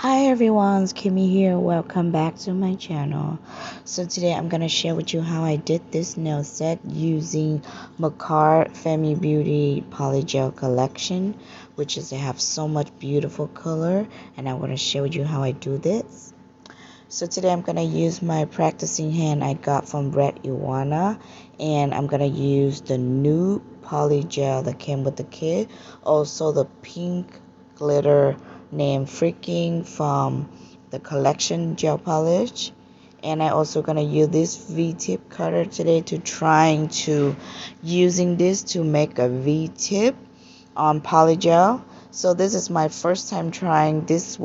Hi everyone, it's Kimmy here. Welcome back to my channel. So today I'm gonna share with you how I did this nail set using Makartt Femi Beauty Polygel collection, which is they have so much beautiful color, and I want to share with you how I do this. So today I'm gonna use my practicing hand I got from Red Iguana, and I'm gonna use the Nude Polygel that came with the kit, also the pink glitter named Freaking from the collection gel polish. And I also gonna use this V-tip cutter today to trying to using this to make a V-tip on polygel. So this is my first time trying this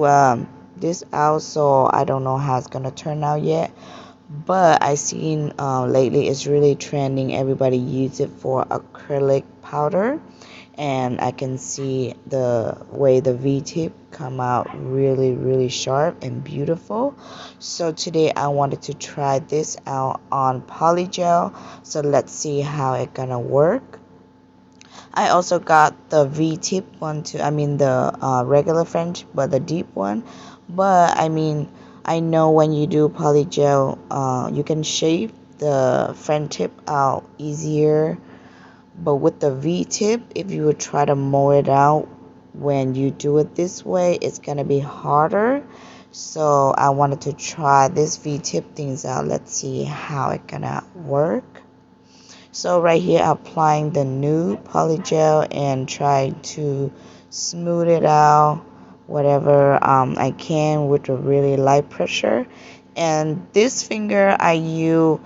out, so I don't know how it's gonna turn out yet. But I seen lately it's really trending. Everybody use it for acrylic powder, and I can see the way the V-tip come out really sharp and beautiful. So today I wanted to try this out on polygel. So let's see how it gonna work. I also got the V-tip one too. I mean the regular French, but the deep one. But I mean, I know when you do polygel, you can shave the front tip out easier. But with the V-tip, if you would try to mow it out when you do it this way, it's gonna be harder. So I wanted to try this V-tip things out. Let's see how it gonna work. So right here, applying the Nude polygel and try to smooth it out whatever I can with a really light pressure. And this finger I use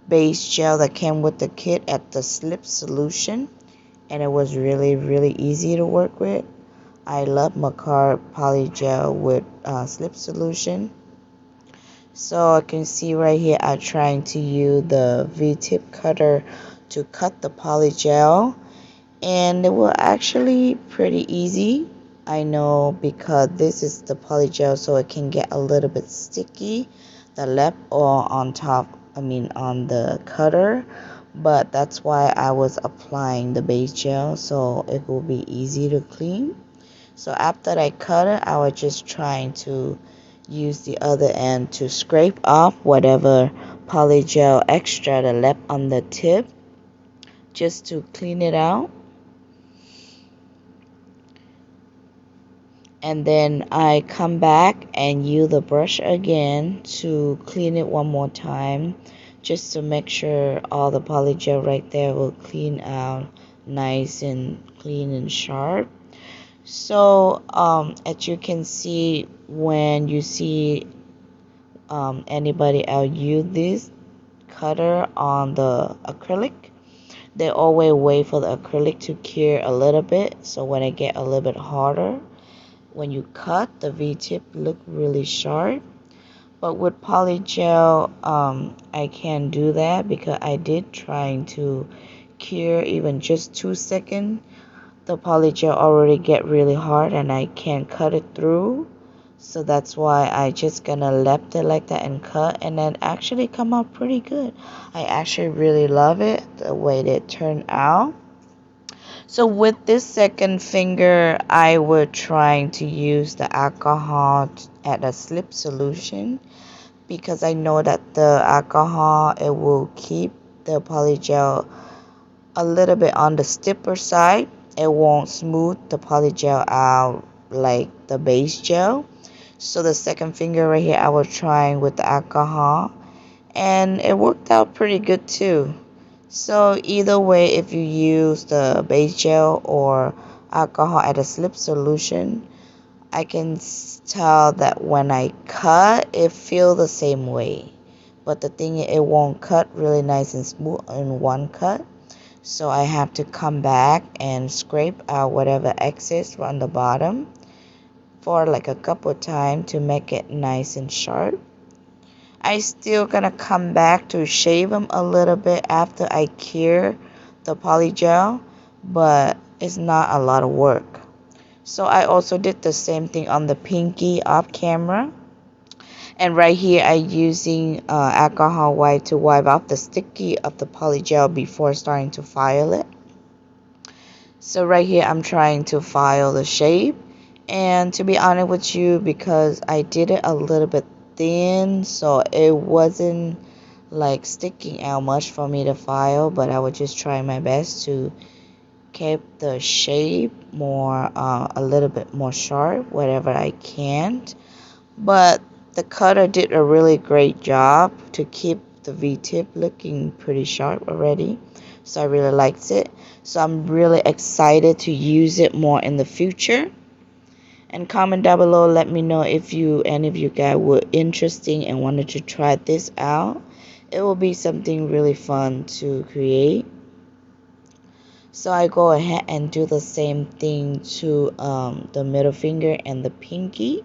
base gel that came with the kit at the slip solution, and it was really easy to work with. I love Makartt polygel with slip solution. So I can see right here I'm trying to use the V-tip cutter to cut the polygel, and it was actually pretty easy. I know because this is the polygel, so it can get a little bit sticky, the lip or on top, I mean on the cutter, but that's why I was applying the base gel so it will be easy to clean. So after I cut it, I was just trying to use the other end to scrape off whatever polygel extra that left on the tip, just to clean it out. And then I come back and use the brush again to clean it one more time, just to make sure all the polygel right there will clean out nice and clean and sharp. So as you can see, when you see anybody else use this cutter on the acrylic, they always wait for the acrylic to cure a little bit, so when it get a little bit harder, when you cut, the V-tip look really sharp. But with polygel, I can't do that because I did trying to cure even just 2 seconds. The polygel already get really hard and I can't cut it through. So that's why I just gonna left it like that and cut, and then actually come out pretty good. I actually really love it the way it turned out. So with this second finger, I would trying to use the alcohol at a slip solution, because I know that the alcohol, it will keep the polygel a little bit on the stiffer side. It won't smooth the polygel out like the base gel. So the second finger right here, I was trying with the alcohol, and it worked out pretty good too. So either way, if you use the base gel or alcohol at a slip solution, I can tell that when I cut, it feels the same way. But the thing is, it won't cut really nice and smooth in one cut. So I have to come back and scrape out whatever excess from the bottom for like a couple of times to make it nice and sharp. I still gonna come back to shave them a little bit after I cure the polygel, but it's not a lot of work. So I also did the same thing on the pinky off camera. And right here I using alcohol wipe to wipe off the sticky of the polygel before starting to file it. So right here I'm trying to file the shape, And to be honest with you, because I did it a little bit thin, so it wasn't like sticking out much for me to file, but I would just try my best to keep the shape more a little bit more sharp wherever I can. But the cutter did a really great job to keep the V-tip looking pretty sharp already, so I really liked it. So I'm really excited to use it more in the future. And comment down below, let me know if any of you guys were interested and wanted to try this out. It will be something really fun to create. So I go ahead and do the same thing to the middle finger and the pinky.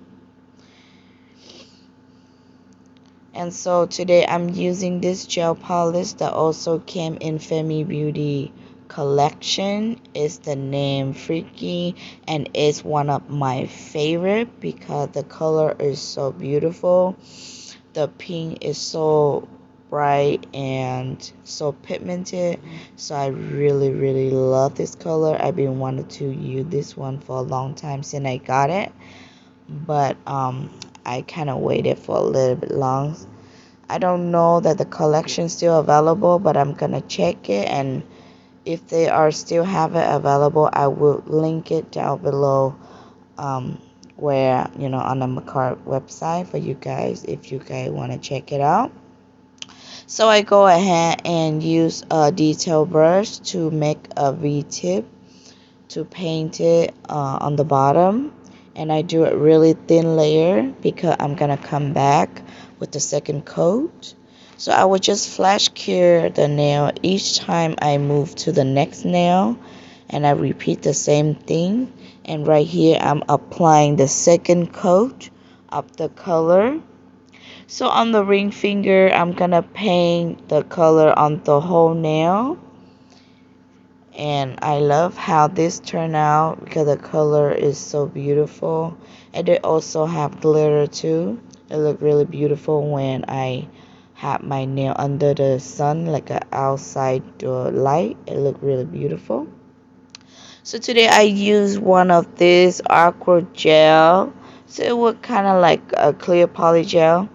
And so today I'm using this gel polish that also came in Femi Beauty collection. It's the name Freaky, and it's one of my favorite because the color is so beautiful. The pink is so bright and so pigmented, so I really love this color. I've been wanting to use this one for a long time since I got it, but I kind of waited for a little bit long. I don't know that the collection is still available, but I'm gonna check it, and if they are still have it available, I will link it down below, where on the Makartt website for you guys if you guys want to check it out. So I go ahead and use a detail brush to make a V-tip to paint it on the bottom, and I do it really thin layer because I'm gonna come back with the second coat. So I would just flash cure the nail each time I move to the next nail, and I repeat the same thing. And right here I'm applying the second coat of the color. So on the ring finger I'm gonna paint the color on the whole nail, and I love how this turned out because the color is so beautiful, and they also have glitter too. It looked really beautiful when I had my nail under the sun, like an outside light. It looked really beautiful. So today I used one of this aqua gel, so it was kind of like a clear polygel.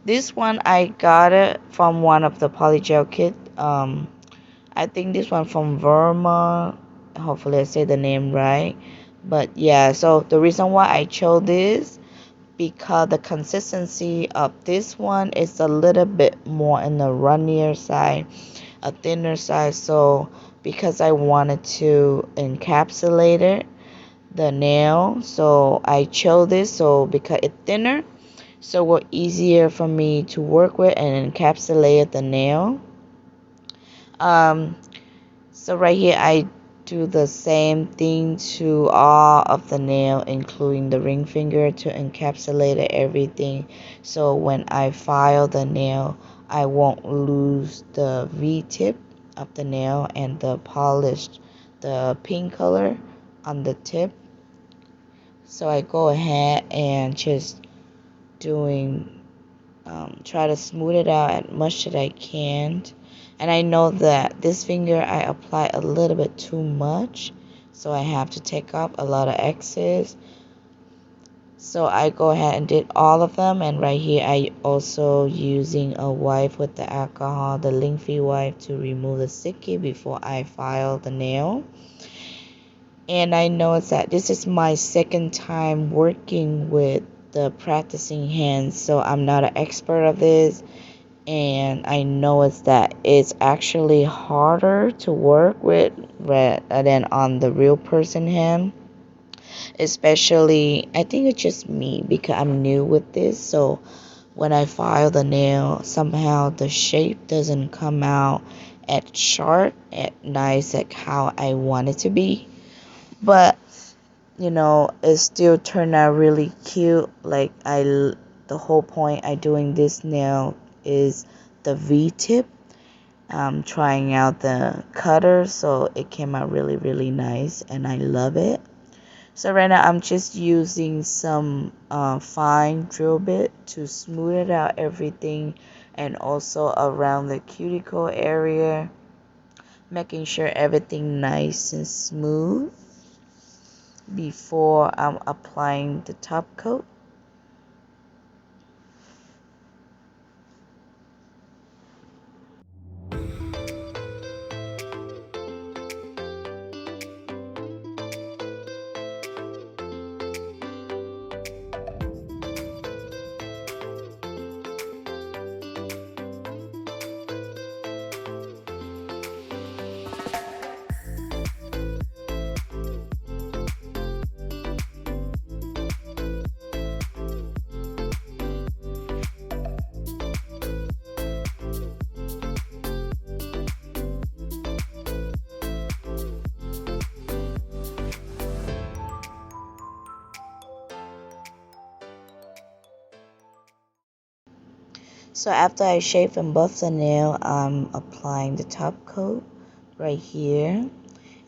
This one I got it from one of the polygel kit. I think this one from Verma. Hopefully I say the name right. But yeah, so the reason why I chose this, because the consistency of this one is a little bit more in the runnier side, a thinner side. So because I wanted to encapsulate it, the nail, so I chose this. So because it's thinner, so it was easier for me to work with and encapsulate the nail. So right here I do the same thing to all of the nail, including the ring finger, to encapsulate everything, so when I file the nail I won't lose the V-tip of the nail and the polished, the pink color on the tip. So I go ahead and just doing try to smooth it out as much as I can. And I know that this finger I apply a little bit too much, so I have to take off a lot of excess. So I go ahead and did all of them, and right here I also using a wipe with the alcohol, the lengthy wipe, to remove the sticky before I file the nail. And I noticed that this is my second time working with the practicing hands, so I'm not an expert of this, and I noticed that it's actually harder to work with than on the real person hand. Especially, I think it's just me because I'm new with this, so when I file the nail, somehow the shape doesn't come out as sharp and nice like how I want it to be. But it still turned out really cute. Like the whole point I doing this nail is the V-tip. I'm trying out the cutter, so it came out really nice, and I love it. So right now I'm just using some fine drill bit to smooth it out everything, and also around the cuticle area, making sure everything nice and smooth. before I'm applying the top coat. So after I shave and buff the nail, I'm applying the top coat right here.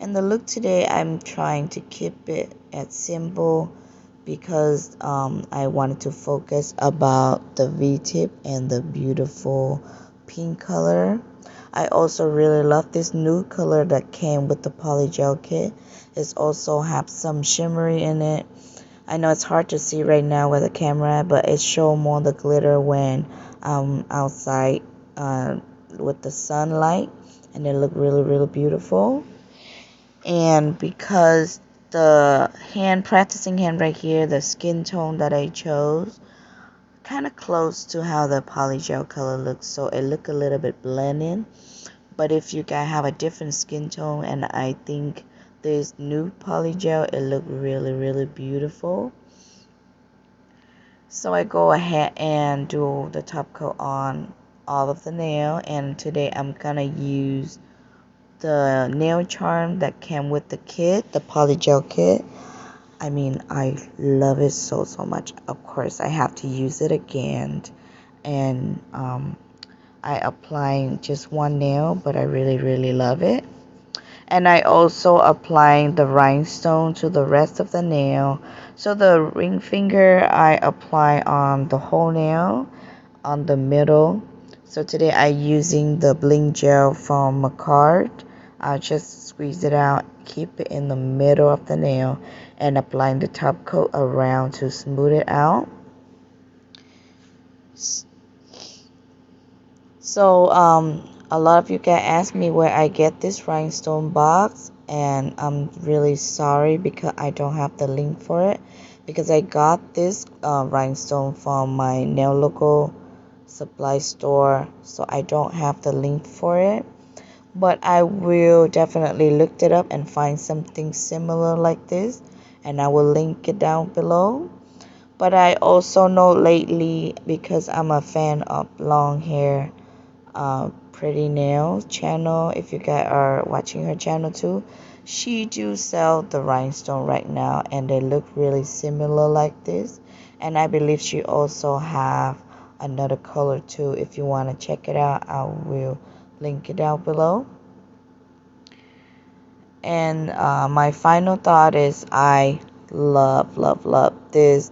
And the look today, I'm trying to keep it at simple because I wanted to focus about the V-tip and the beautiful pink color. I also really love this nude color that came with the Polygel kit. It also has some shimmery in it. I know it's hard to see right now with the camera, but it shows more the glitter when outside with the sunlight, and it look really beautiful. And because the practicing hand right here, the skin tone that I chose kind of close to how the polygel color looks, so it look a little bit blending. But if you guys have a different skin tone, and I think this nude polygel, it look really beautiful. So I go ahead and do the top coat on all of the nail, and today I'm gonna use the nail charm that came with the kit, the polygel kit. I mean, I love it so much. Of course, I have to use it again, and I applying just one nail, but I really love it. And I also applying the rhinestone to the rest of the nail. So the ring finger I apply on the whole nail, on the middle. So today I using the bling gel from Makartt. I just squeeze it out, keep it in the middle of the nail, and applying the top coat around to smooth it out. So a lot of you guys ask me where I get this rhinestone box, and I'm really sorry because I don't have the link for it, because I got this rhinestone from my nail local supply store, so I don't have the link for it. But I will definitely look it up and find something similar like this, and I will link it down below. But I also know lately, because I'm a fan of long hair, Pretty Nails channel, if you guys are watching her channel too, she do sell the rhinestone right now, and they look really similar like this. And I believe she also have another color too. If you want to check it out, I will link it down below. And my final thought is I love this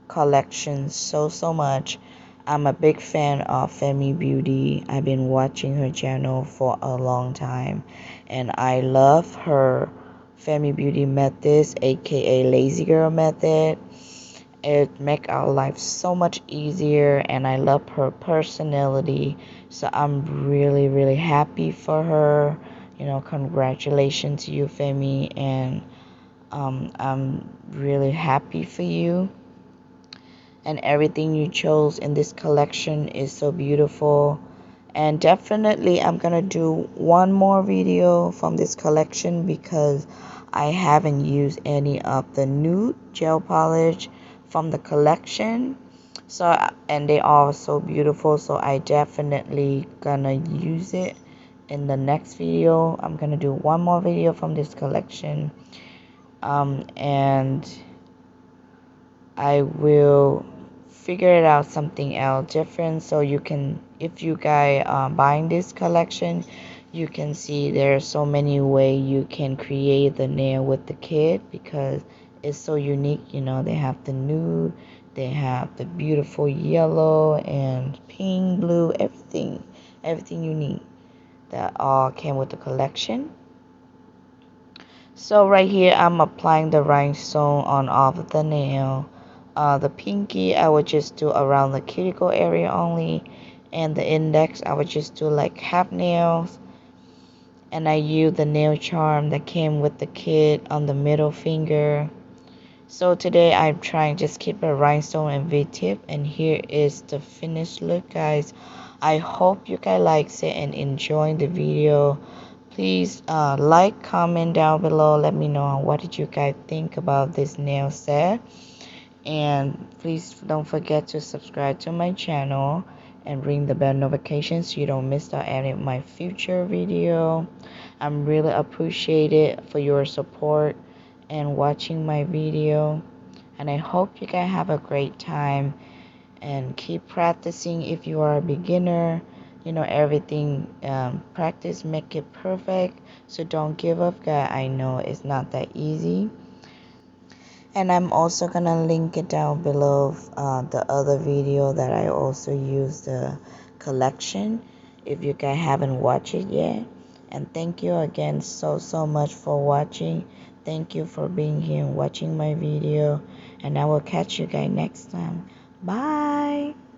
collection so much. I'm a big fan of Femi Beauty. I've been watching her channel for a long time, and I love her Femi Beauty methods, aka lazy girl method. It make our life so much easier, and I love her personality. So I'm really happy for her. You know, congratulations to you, Femi, and I'm really happy for you. And everything you chose in this collection is so beautiful. And definitely I'm gonna do one more video from this collection, because I haven't used any of the nude gel polish from the collection. So, and they are so beautiful, so I definitely gonna use it in the next video. I'm gonna do one more video from this collection, and I will figure it out something else different, so you can, if you guys are buying this collection, you can see there's so many ways you can create the nail with the kit, because it's so unique. You know, they have the nude, they have the beautiful yellow and pink, blue, everything you need, that all came with the collection. So right here I'm applying the rhinestone on all of the nail. The pinky I would just do around the cuticle area only, and the index I would just do like half nails. And I use the nail charm that came with the kit on the middle finger. So today I'm trying just keep a rhinestone and V-tip, and here is the finished look, guys. I hope you guys likes it and enjoying the video. Please like, comment down below, let me know what did you guys think about this nail set. And please don't forget to subscribe to my channel and ring the bell notification so you don't miss out any of my future video. I'm really appreciated for your support and watching my video, and I hope you guys have a great time and keep practicing. If you are a beginner, you know everything, practice make it perfect, so don't give up, guys. I know it's not that easy. And I'm also gonna link it down below, the other video that I also use the collection if you guys haven't watched it yet. And thank you again so much for watching. Thank you for being here and watching my video, and I will catch you guys next time. Bye.